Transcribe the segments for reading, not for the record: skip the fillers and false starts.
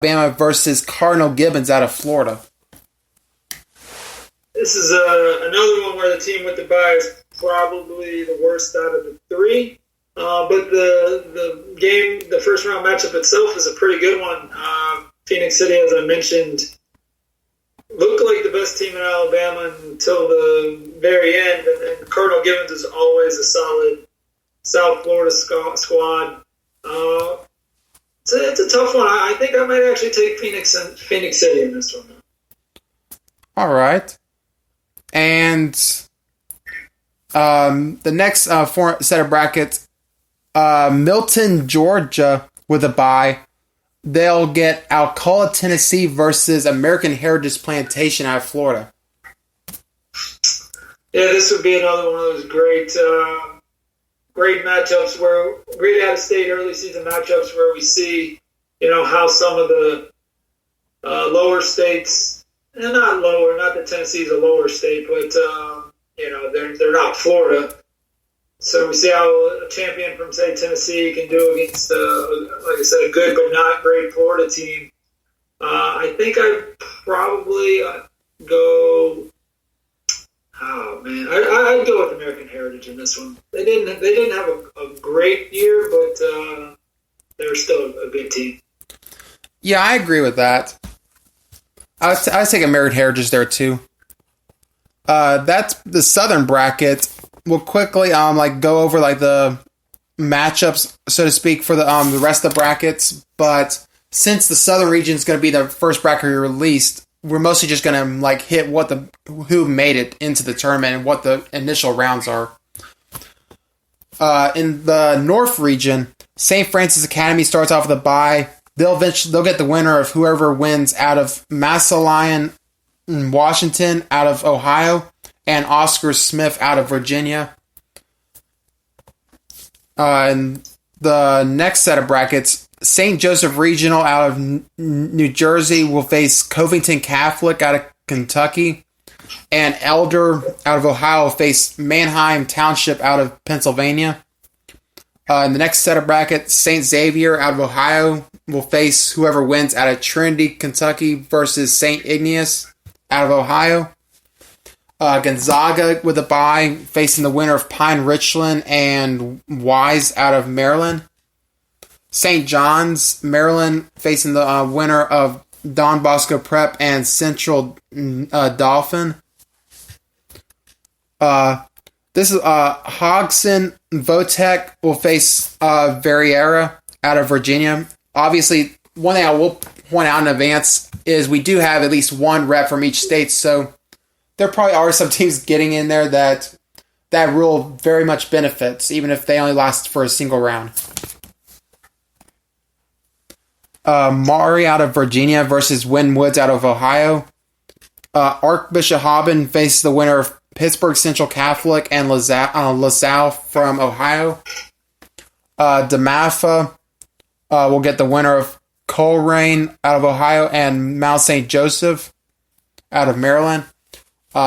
Alabama versus Cardinal Gibbons out of Florida. This is another one where the team with the bye is probably the worst out of the three. But the first round matchup itself is a pretty good one. Phoenix City, as I mentioned, looked like the best team in Alabama until the very end. And Cardinal Gibbons is always a solid South Florida squad. It's a tough one. I think I might actually take Phoenix City in this one. All right. And the next set of brackets, Milton, Georgia with a bye. They'll get Alcoa, Tennessee versus American Heritage Plantation out of Florida. Yeah, this would be another one of those great matchups great out-of-state early season matchups where we see, how some of the lower states. And not that Tennessee's a lower state, but, they're not Florida. So we see how a champion from, say, Tennessee can do against, like I said, a good but not great Florida team. I think I'd probably go... Oh, man. I'd go with American Heritage in this one. They didn't have a great year, but they were still a good team. Yeah, I agree with that. I would take American Heritage there too. That's the Southern bracket. We'll quickly go over the matchups, so to speak, for the rest of the brackets. But since the Southern region is going to be the first bracket we released, we're mostly just going to hit who made it into the tournament and what the initial rounds are. In the North region, St. Francis Academy starts off with a bye. They'll get the winner of whoever wins out of Massillon, Washington out of Ohio, and Oscar Smith out of Virginia. And the next set of brackets, St. Joseph Regional out of New Jersey will face Covington Catholic out of Kentucky, and Elder out of Ohio will face Manheim Township out of Pennsylvania. In the next set of brackets, St. Xavier out of Ohio will face whoever wins out of Trinity, Kentucky versus St. Ignace out of Ohio. Gonzaga with a bye facing the winner of Pine Richland and Wise out of Maryland. St. John's, Maryland facing the winner of Don Bosco Prep and Central Dauphin. This is Hodgson Votech will face Verriera out of Virginia. Obviously, one thing I will point out in advance is we do have at least one rep from each state, so there probably are some teams getting in there that rule very much benefits, even if they only last for a single round. Maury out of Virginia versus Wynn Woods out of Ohio. Archbishop Hobben faces the winner of Pittsburgh Central Catholic and LaSalle from Ohio. DeMatha will get the winner of Coleraine out of Ohio and Mount St. Joseph out of Maryland.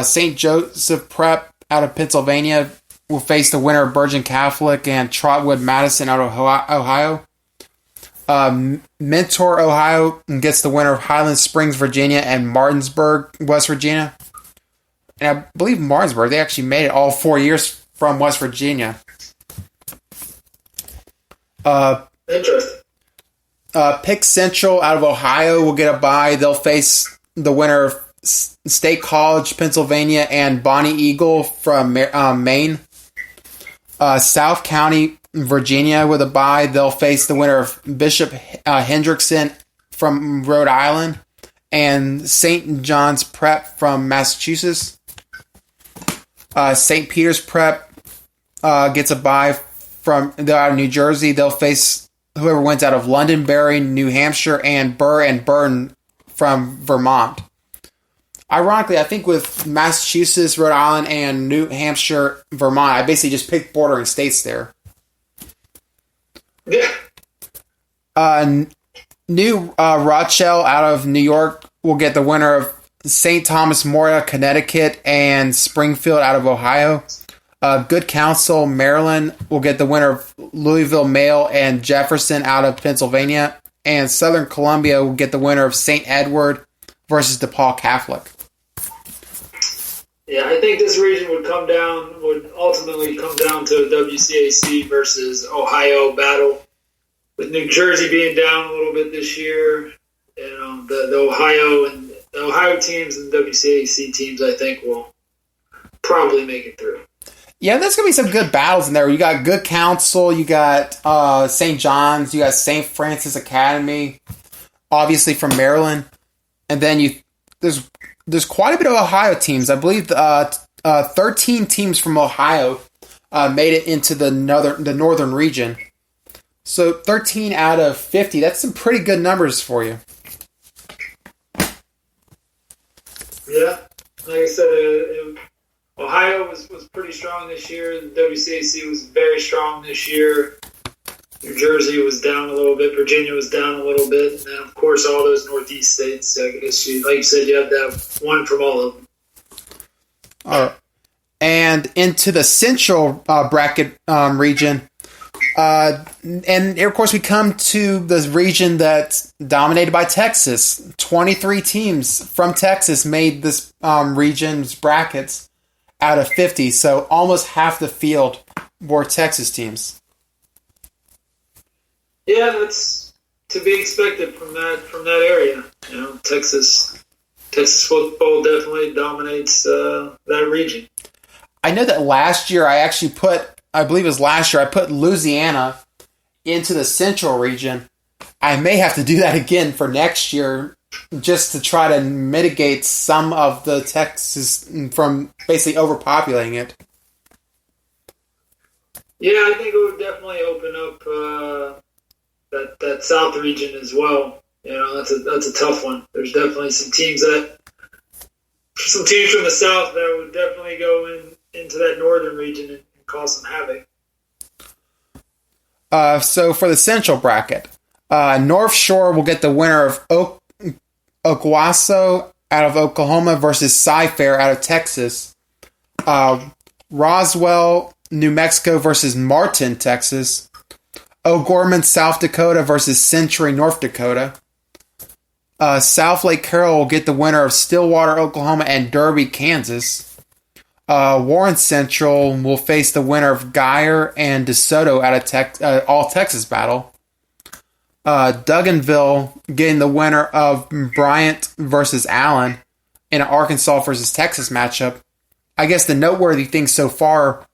St. Joseph Prep out of Pennsylvania will face the winner of Bergen Catholic and Trotwood Madison out of Ohio. Mentor, Ohio gets the winner of Highland Springs, Virginia and Martinsburg, West Virginia. And I believe Martinsburg, they actually made it all 4 years from West Virginia. Interesting. Pick Central out of Ohio will get a bye. They'll face the winner of State College, Pennsylvania, and Bonnie Eagle from Maine. South County, Virginia with a bye. They'll face the winner of Bishop Hendrickson from Rhode Island and St. John's Prep from Massachusetts. St. Peter's Prep gets a bye they're out of New Jersey. They'll face whoever wins out of Londonderry, New Hampshire, and Burr and Burton from Vermont. Ironically, I think with Massachusetts, Rhode Island, and New Hampshire, Vermont, I basically just picked bordering states there. Yeah. New Rochelle out of New York will get the winner of St. Thomas More, Connecticut, and Springfield out of Ohio. Good Counsel, Maryland will get the winner of Louisville Mail and Jefferson out of Pennsylvania. and Southern Columbia will get the winner of St. Edward versus DePaul Catholic. Yeah, I think this region would ultimately come down to a WCAC versus Ohio battle. With New Jersey being down a little bit this year, the Ohio teams and the WCAC teams, I think, will probably make it through. Yeah, there's going to be some good battles in there. You got Good Counsel, you got St. John's, you got St. Francis Academy, obviously from Maryland, and then there's quite a bit of Ohio teams. I believe 13 teams from Ohio made it into the northern region. So 13 out of 50, that's some pretty good numbers for you. Yeah, like I said, Ohio was pretty strong this year. The WCAC was very strong this year. New Jersey was down a little bit. Virginia was down a little bit. And then, of course, all those Northeast states. I guess, like you said, you have to have one from all of them. All right. And into the central bracket region. And, of course, we come to the region that's dominated by Texas. 23 teams from Texas made this region's brackets out of 50. So almost half the field were Texas teams. Yeah, that's to be expected from that area. You know, Texas football definitely dominates that region. I know that last year I put Louisiana into the central region. I may have to do that again for next year just to try to mitigate some of the Texas from basically overpopulating it. Yeah, I think it would definitely open up that South region as well. You know, that's a tough one. There's definitely some teams from the South that would definitely go into that northern region and cause some havoc. So for the central bracket, North Shore will get the winner of Owasso out of Oklahoma versus Cy-Fair out of Texas. Roswell, New Mexico versus Martin, Texas. O'Gorman, South Dakota versus Century, North Dakota. South Lake Carroll will get the winner of Stillwater, Oklahoma and Derby, Kansas. Warren Central will face the winner of Geyer and DeSoto out of All Texas battle. Dugganville getting the winner of Bryant versus Allen in an Arkansas versus Texas matchup. I guess the noteworthy thing so far,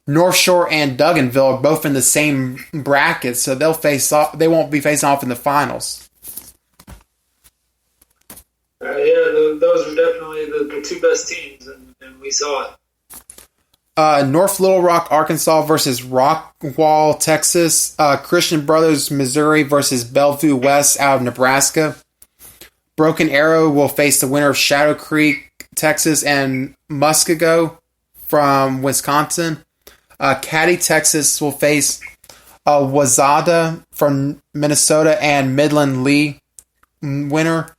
North Shore and Dugganville are both in the same bracket, so they won't be facing off in the finals. Those are definitely the two best teams, and we saw it. North Little Rock, Arkansas versus Rockwall, Texas. Christian Brothers, Missouri versus Bellevue West out of Nebraska. Broken Arrow will face the winner of Shadow Creek, Texas, and Muskego from Wisconsin. Caddy, Texas will face Wazada from Minnesota and Midland Lee winner.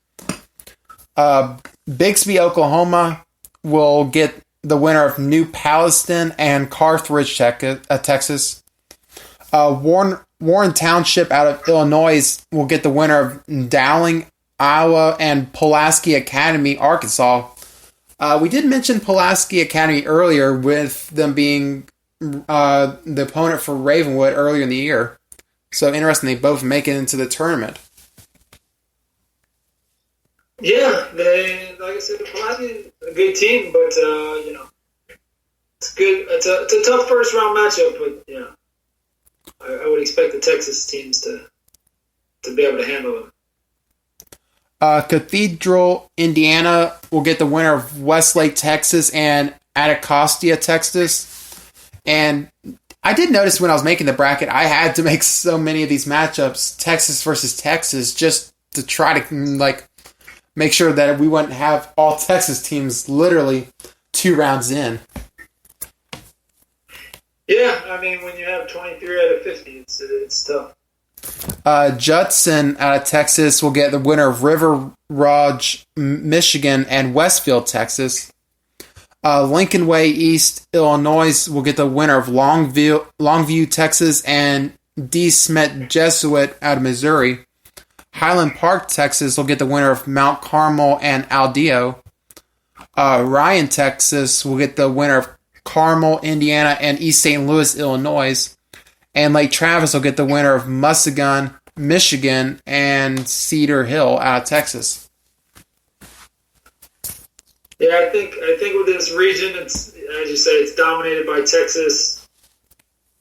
Bixby, Oklahoma will get the winner of New Palestine and Carthage, Texas. Warren Township out of Illinois will get the winner of Dowling, Iowa, and Pulaski Academy, Arkansas. We did mention Pulaski Academy earlier with them being the opponent for Ravenwood earlier in the year. So interesting, they both make it into the tournament. Yeah, like I said, Pulaski is a good team, but it's good. It's a tough first round matchup, but I would expect the Texas teams to be able to handle them. Cathedral, Indiana will get the winner of Westlake, Texas, and Anacostia, Texas. And I did notice when I was making the bracket, I had to make so many of these matchups, Texas versus Texas, just to try to make sure that we wouldn't have all Texas teams literally 2 rounds in. Yeah, I mean, when you have 23 out of 50, it's tough. Judson out of Texas will get the winner of River Rouge, Michigan, and Westfield, Texas. Lincoln Way East, Illinois will get the winner of Longview, Texas, and D. Smet Jesuit out of Missouri. Highland Park, Texas will get the winner of Mount Carmel and Aldeo. Ryan, Texas will get the winner of Carmel, Indiana, and East St. Louis, Illinois. And Lake Travis will get the winner of Muskegon, Michigan, and Cedar Hill out of Texas. Yeah, I think with this region, it's, as you say, it's dominated by Texas.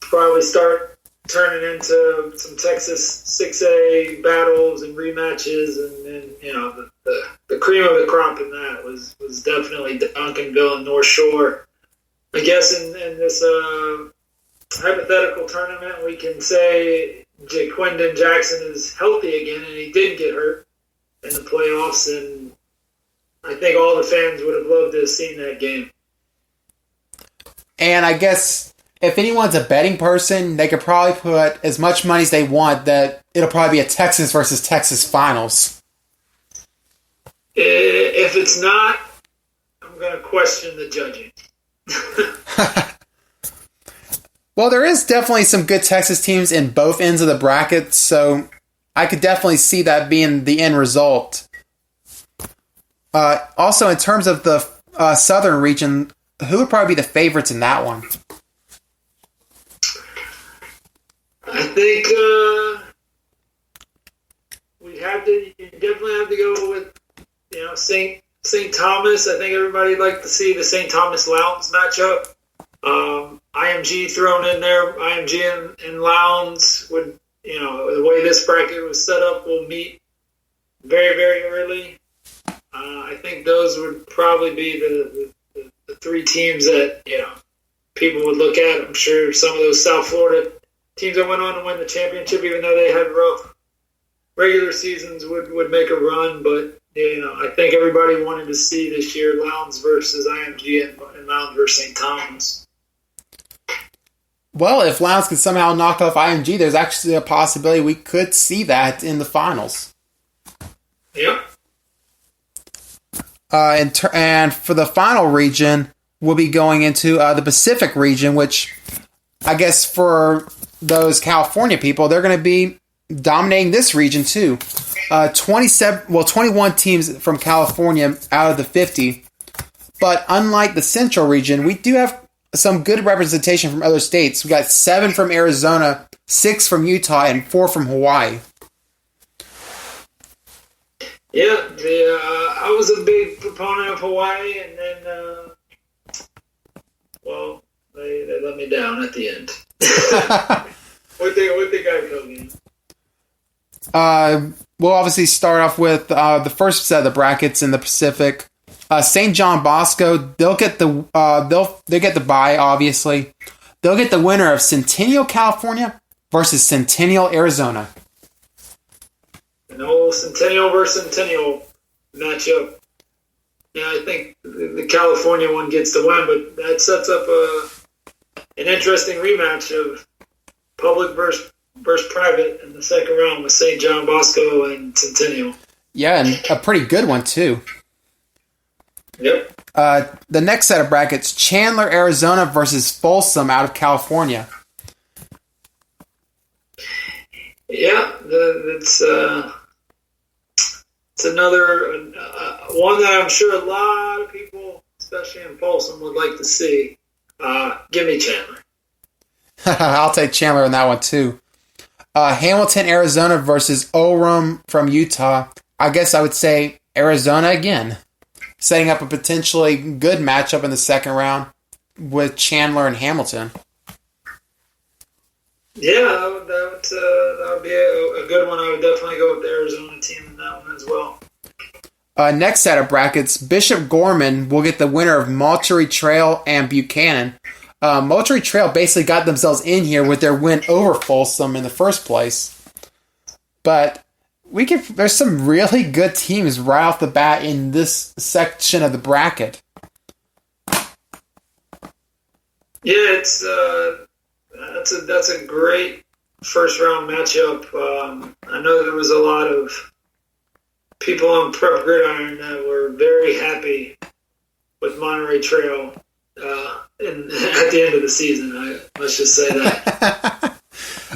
Probably start turning into some Texas 6A battles and rematches, and you know, the cream of the crop in that was definitely Duncanville and North Shore. I guess in this hypothetical tournament, we can say Jaquindon Jackson is healthy again, and he didn't get hurt in the playoffs, and I think all the fans would have loved to have seen that game. And I guess if anyone's a betting person, they could probably put as much money as they want that it'll probably be a Texas versus Texas finals. If it's not, I'm going to question the judging. Well, there is definitely some good Texas teams in both ends of the bracket, so I could definitely see that being the end result. Also, in terms of the southern region, who would probably be the favorites in that one? I think you definitely have to go with, you know, St. Thomas. I think everybody'd like to see the St. Thomas Lowndes matchup. IMG thrown in there. IMG and Lowndes would, you know, the way this bracket was set up, will meet very, very early. I think those would probably be the three teams that, you know, people would look at. I'm sure some of those South Florida teams that went on to win the championship, even though they had rough regular seasons, would make a run. But, you know, I think everybody wanted to see this year Lowndes versus IMG and Lowndes versus St. Thomas. Well, if Lowndes can somehow knock off IMG, there's actually a possibility we could see that in the finals. Yeah. And for the final region, we'll be going into the Pacific region, which I guess for those California people, they're going to be dominating this region too. 21 teams from California out of the 50. But unlike the Central region, we do have some good representation from other states. We got 7 from Arizona, 6 from Utah, and 4 from Hawaii. Yeah, I was a big proponent of Hawaii, and then, well, they let me down at the end. What they got going? We'll obviously start off with the first set of the brackets in the Pacific. St. John Bosco, they'll get the bye, obviously. They'll get the winner of Centennial, California versus Centennial, Arizona. An old Centennial versus Centennial matchup. Yeah, I think the California one gets the win, but that sets up an interesting rematch of public versus private in the second round with St. John Bosco and Centennial. Yeah, and a pretty good one, too. Yep. The next set of brackets, Chandler, Arizona versus Folsom out of California. Yeah, it's another one that I'm sure a lot of people, especially in Folsom, would like to see. Give me Chandler. I'll take Chandler in that one, too. Hamilton, Arizona versus Orem from Utah. I guess I would say Arizona again. Setting up a potentially good matchup in the second round with Chandler and Hamilton. Yeah, that would be a good one. I would definitely go with the Arizona team in that one as well. Next set of brackets, Bishop Gorman will get the winner of Moultrie Trail and Buchanan. Moultrie Trail basically got themselves in here with their win over Folsom in the first place. But there's some really good teams right off the bat in this section of the bracket. Yeah, that's a great first round matchup. I know there was a lot of people on Prep Gridiron that were very happy with Monterey Trail at the end of the season. Let's just say that.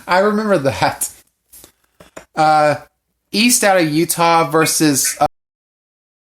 I remember that. East out of Utah versus